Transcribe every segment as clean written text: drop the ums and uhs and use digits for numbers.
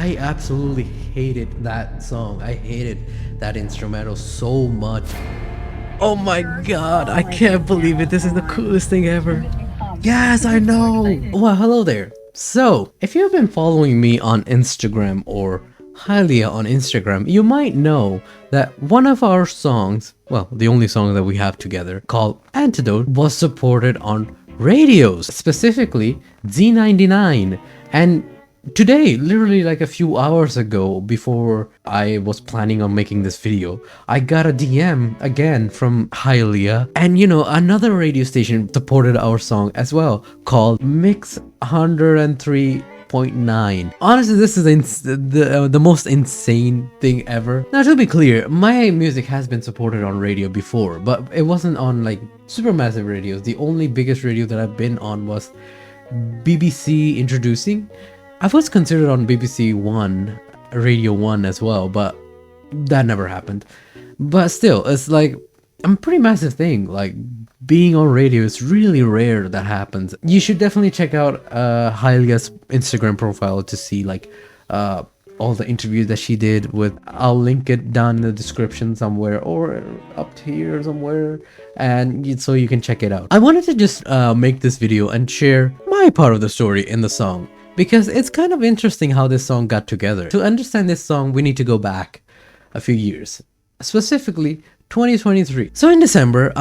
I absolutely hated that song. I hated that instrumental so much. Oh my god, I can't believe it. This is the coolest thing ever. Yes, I know. Well, hello there. So, if you've been following me on Instagram or Hylia on Instagram, you might know that one of our songs, well, the only song that we have together, called Antidote, was supported on radios, specifically Z99. And today, literally like a few hours ago, before I was planning on making this video, I got a DM again from Hylia, and another radio station supported our song as well, called Mix 103.9. Honestly, this is the most insane thing ever. Now, to be clear, my music has been supported on radio before, but it wasn't on like supermassive radios. The only biggest radio that I've been on was BBC Introducing. I was considered on BBC One, Radio 1 as well, but that never happened. But still, it's like a pretty massive thing. Like, being on radio is really rare that happens. You should definitely check out Hylia's Instagram profile to see like all the interviews that she did with. I'll link it down in the description somewhere or up here somewhere, and so you can check it out. I wanted to just make this video and share my part of the story in the song, because it's kind of interesting how this song got together. To understand this song, we need to go back a few years, specifically 2023. So in December,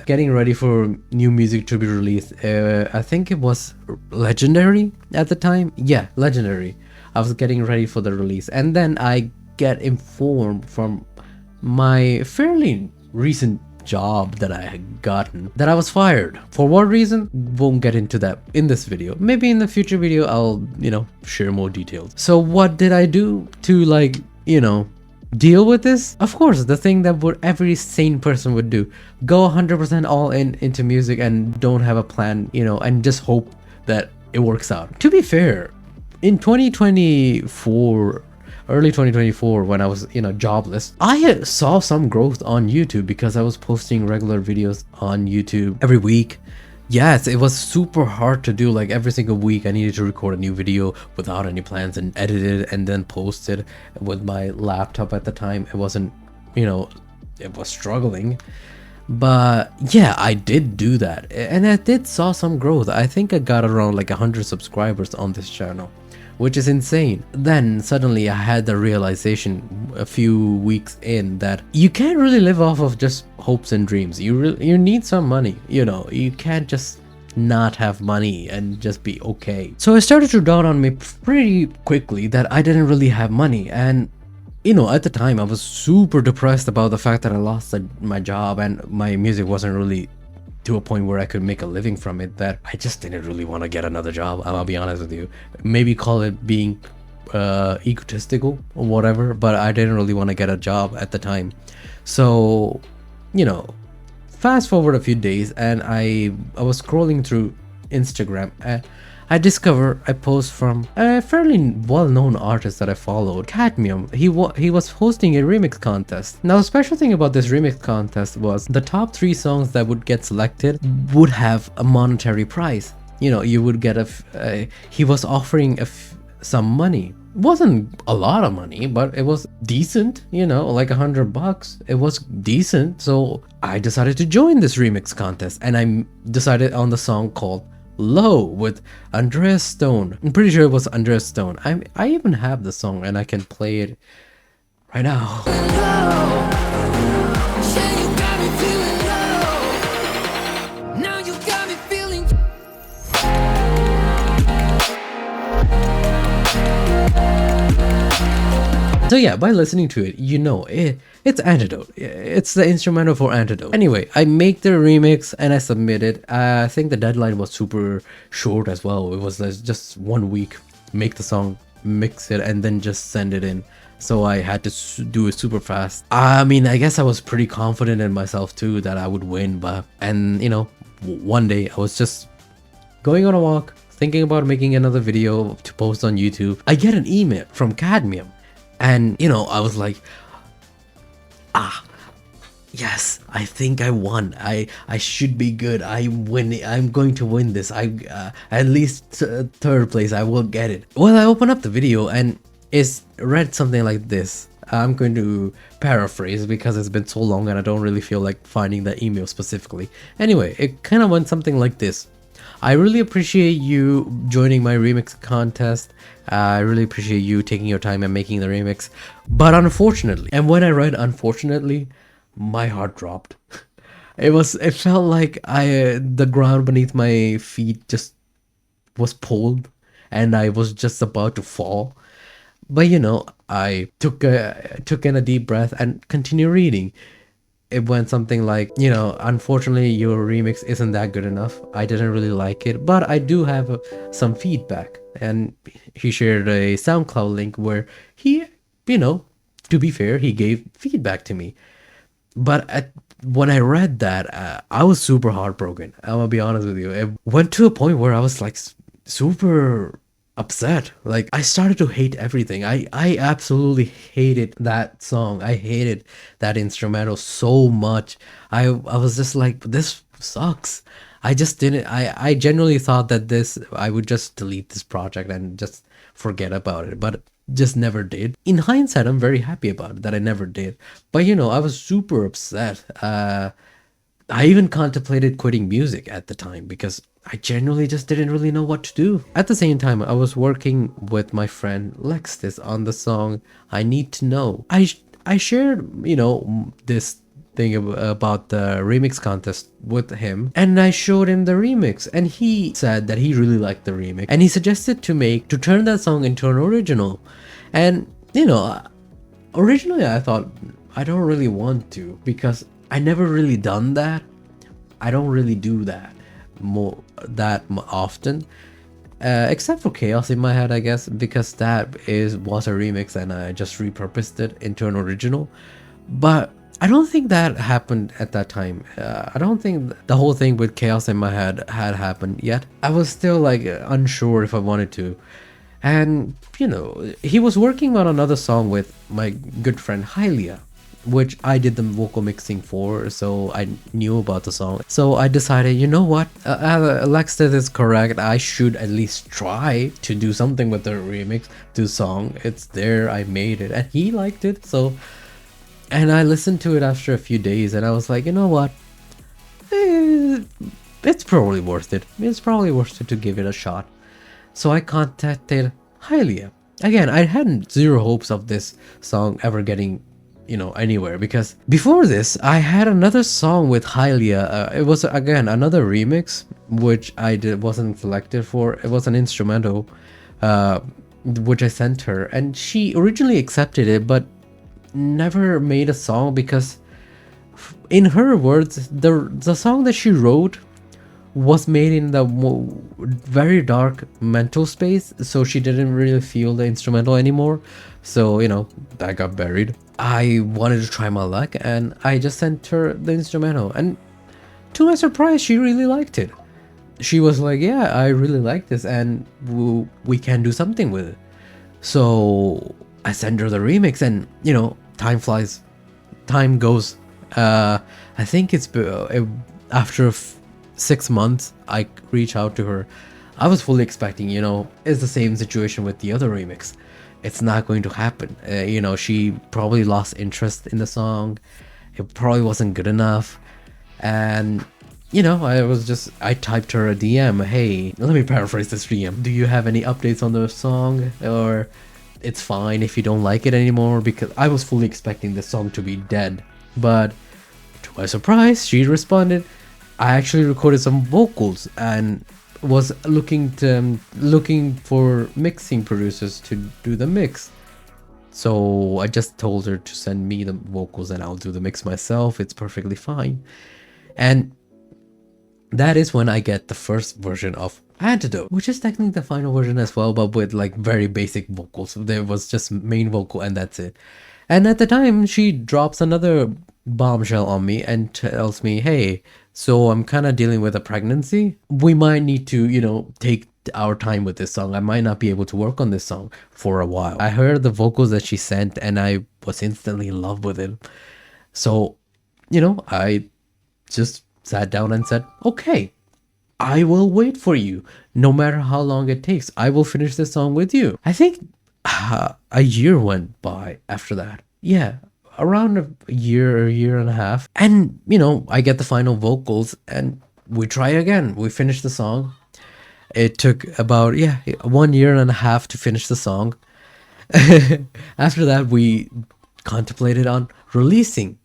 getting ready for new music to be released. I think it was Legendary at the time. Yeah, Legendary. I was getting ready for the release, and then I get informed from my fairly recent job that I had gotten that I was fired. For what reason? Won't get into that in this video. Maybe in the future video I'll share more details. So what did I do to deal with this? Of course, the thing that every sane person would do: go 100% all into music and don't have a plan, and just hope that it works out. To be fair, in 2024, early 2024, when I was jobless, I saw some growth on YouTube because I was posting regular videos on YouTube every week. Yes, it was super hard to do. Like, every single week I needed to record a new video without any plans and edit it and then post it with my laptop. At the time, it wasn't, it was struggling. But yeah, I did do that, and I did saw some growth. I think I got around like 100 subscribers on this channel, which is insane. Then suddenly I had the realization a few weeks in that you can't really live off of just hopes and dreams. You need some money. You can't just not have money and just be okay. So it started to dawn on me pretty quickly that I didn't really have money, and at the time I was super depressed about the fact that I lost my job and my music wasn't really to a point where I could make a living from it, that I just didn't really want to get another job. I'll be honest with you. Maybe call it being egotistical or whatever, but I didn't really want to get a job at the time. So, fast forward a few days, and I was scrolling through Instagram, and I discovered a post from a fairly well-known artist that I followed, Cadmium. He was hosting a remix contest. Now, the special thing about this remix contest was the top 3 songs that would get selected would have a monetary prize. You would get he was offering some money. It wasn't a lot of money, but it was decent, like $100. It was decent. So I decided to join this remix contest, and I decided on the song called Low with Andreas Stone. I'm pretty sure it was Andreas Stone. I even have the song, and I can play it right now. So yeah, by listening to it, it's Antidote. It's the instrumental for Antidote. Anyway, I make the remix and I submit it. I think the deadline was super short as well. It was just 1 week. Make the song, mix it, and then just send it in. So I had to do it super fast. I mean, I guess I was pretty confident in myself too that I would win. And one day I was just going on a walk, thinking about making another video to post on YouTube. I get an email from Cadmium. And I was like, yes, I think I won. I should be good. I'm going to win this. At least third place, I will get it. Well, I open up the video, and is read something like this. I'm going to paraphrase because it's been so long and I don't really feel like finding the email specifically. Anyway, it kind of went something like this. I really appreciate you joining my remix contest. I really appreciate you taking your time and making the remix. But unfortunately, and when I read unfortunately, my heart dropped. It felt like the ground beneath my feet just was pulled and I was just about to fall. But I took in a deep breath and continued reading. It went something like, unfortunately, your remix isn't that good enough. I didn't really like it, but I do have some feedback. And he shared a SoundCloud link where he, to be fair, he gave feedback to me. But when I read that, I was super heartbroken. I'm gonna be honest with you. It went to a point where I was like super upset. Like I started to hate everything. I absolutely hated that song. I hated that instrumental so much. I was just like, this sucks. I just didn't. I genuinely thought that I would just delete this project and just forget about it, but just never did. In hindsight, I'm very happy about it that I never did. But I was super upset. I even contemplated quitting music at the time because I genuinely just didn't really know what to do. At the same time, I was working with my friend Lextis on the song I Need to Know. I shared, this thing about the remix contest with him, and I showed him the remix, and he said that he really liked the remix and he suggested to turn that song into an original. And originally I thought I don't really want to because I never really done that. I don't really do that often, except for Chaos in My Head, I guess, because that was a remix and I just repurposed it into an original. But I don't think that happened at that time. I don't think the whole thing with Chaos in My Head had happened yet. I was still like unsure if I wanted to. And he was working on another song with my good friend Hylia, which I did the vocal mixing for, so I knew about the song. So I decided, you know what, Alexis is correct. I should at least try to do something with the remix to the song. It's there, I made it, and he liked it. And I listened to it after a few days, and I was like, you know what, it's probably worth it. It's probably worth it to give it a shot. So I contacted Hylia. Again, I had zero hopes of this song ever getting anywhere, because before this I had another song with Hylia. It was again another remix which wasn't selected for. It was an instrumental which I sent her, and she originally accepted it but never made a song because in her words the song that she wrote was made in the very dark mental space, so she didn't really feel the instrumental anymore. So that got buried. I wanted to try my luck and I just sent her the instrumental, and to my surprise she really liked it. She was like, yeah, I really like this and we can do something with it. So I sent her the remix, and time flies, time goes. I think it's after 6 months I reach out to her. I was fully expecting, it's the same situation with the other remix. It's not going to happen. She probably lost interest in the song. It probably wasn't good enough. And I typed her a DM. Hey, let me paraphrase this DM. Do you have any updates on the song? Or it's fine if you don't like it anymore, because I was fully expecting the song to be dead. But to my surprise, she responded, I actually recorded some vocals and was looking for mixing producers to do the mix. So I just told her to send me the vocals and I'll do the mix myself. It's perfectly fine. And that is when I get the first version of Antidote, which is technically the final version as well, but with like very basic vocals. There was just main vocal and that's it. And at the time, she drops another bombshell on me and tells me, hey, so I'm kind of dealing with a pregnancy. We might need to, take our time with this song. I might not be able to work on this song for a while. I heard the vocals that she sent and I was instantly in love with it. So, I just sat down and said, okay, I will wait for you. No matter how long it takes, I will finish this song with you. I think a year went by after that. Yeah, around a year and a half. And, I get the final vocals and we try again. We finish the song. It took about, yeah, 1 year and a half to finish the song. After that, we contemplated on releasing.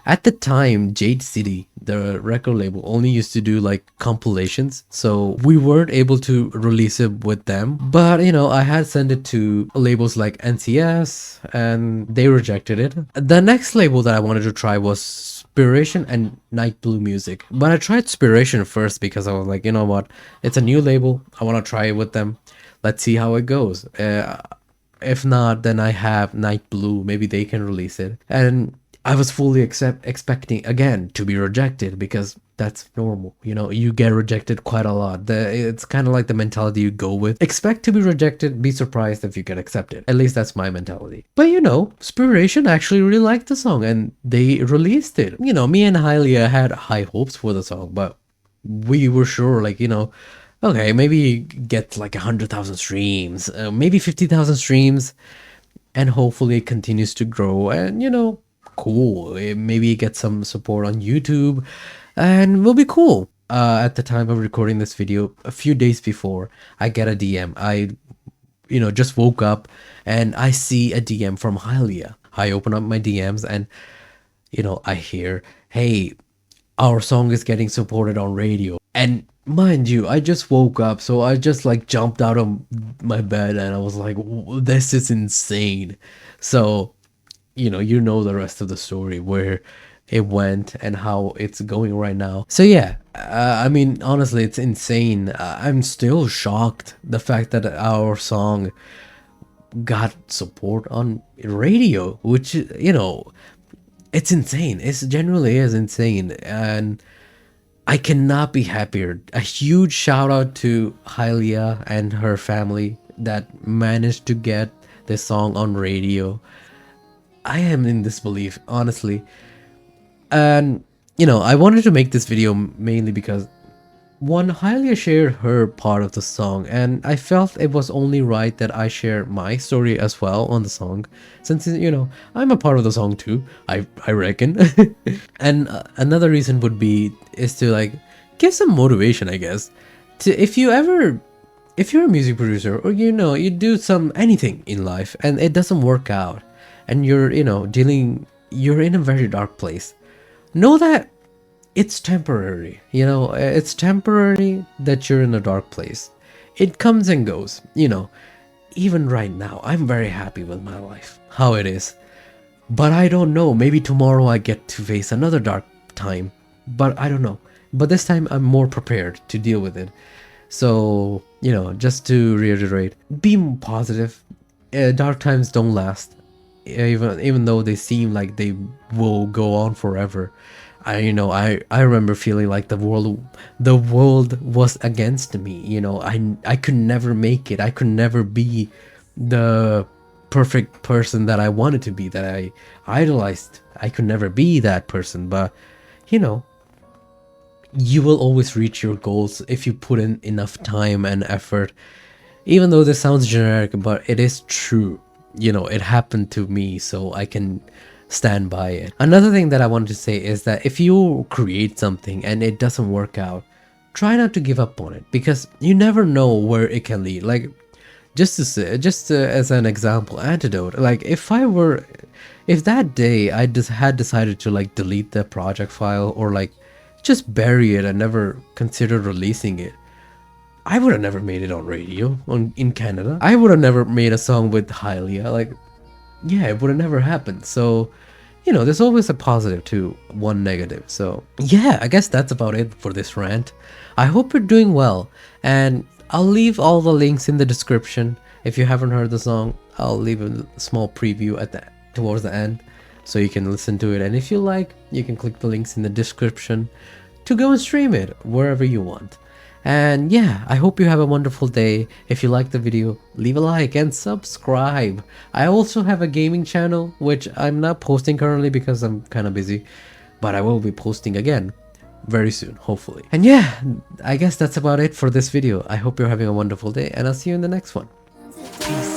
At the time, Jade City, the record label, only used to do like compilations, so we weren't able to release it with them. But I had sent it to labels like NCS, and they rejected it. The next label that I wanted to try was Spiration and Night Blue Music, but I tried Spiration first because I was like, you know what, it's a new label. I want to try it with them. Let's see how it goes. If not, then I have Night Blue. Maybe they can release it. And I was fully expecting again to be rejected because that's normal. You get rejected quite a lot. It's kind of like the mentality you go with. Expect to be rejected, be surprised if you get accepted. At least that's my mentality. But Spiration actually really liked the song and they released it. Me and Hylia had high hopes for the song, but we were sure, like, okay, maybe get like 100,000 streams, maybe 50,000 streams, and hopefully it continues to grow. And cool, maybe get some support on YouTube, and will be cool. At the time of recording this video, a few days before, I get a DM. I, just woke up and I see a DM from Hylia. I open up my DMs and I hear, hey, our song is getting supported on radio. And mind you, I just woke up, so I just like jumped out of my bed and I was like, this is insane. So, the rest of the story, where it went and how it's going right now. So yeah, I mean, honestly, it's insane. I'm still shocked the fact that our song got support on radio, which, it's insane. It genuinely is insane. And I cannot be happier. A huge shout out to Hylia and her family that managed to get this song on radio. I am in disbelief, honestly. And, I wanted to make this video mainly because, one, Hylia shared her part of the song, and I felt it was only right that I share my story as well on the song, since, I'm a part of the song too, I reckon. And another reason would be, is to like, give some motivation, I guess. If you're a music producer, or you do anything in life, and it doesn't work out, and you're in a very dark place, know that it's temporary. It's temporary that you're in a dark place. It comes and goes. Even right now, I'm very happy with my life, how it is. But I don't know, maybe tomorrow I get to face another dark time, but I don't know. But this time I'm more prepared to deal with it. So, just to reiterate, be positive. Dark times don't last. Even though they seem like they will go on forever. I remember feeling like the world was against me. I could never make it. I could never be the perfect person that I wanted to be, that I idolized. I could never be that person. But you will always reach your goals if you put in enough time and effort. Even though this sounds generic, but it is true. It happened to me, so I can stand by it. Another thing that I wanted to say is that if you create something and it doesn't work out, try not to give up on it, because you never know where it can lead. Like, just as an example, Antidote. Like, if that day I just had decided to like delete the project file, or like just bury it and never consider releasing it, I would have never made it on radio in Canada. I would have never made a song with Hylia. Like, yeah, it would have never happened. So, there's always a positive to one negative. So, yeah, I guess that's about it for this rant. I hope you're doing well, and I'll leave all the links in the description. If you haven't heard the song, I'll leave a small preview towards the end, so you can listen to it. And if you like, you can click the links in the description to go and stream it wherever you want. And yeah, I hope you have a wonderful day. If you liked the video, leave a like and subscribe. I also have a gaming channel, which I'm not posting currently because I'm kind of busy, but I will be posting again very soon, hopefully. And yeah, I guess that's about it for this video. I hope you're having a wonderful day, and I'll see you in the next one. Peace.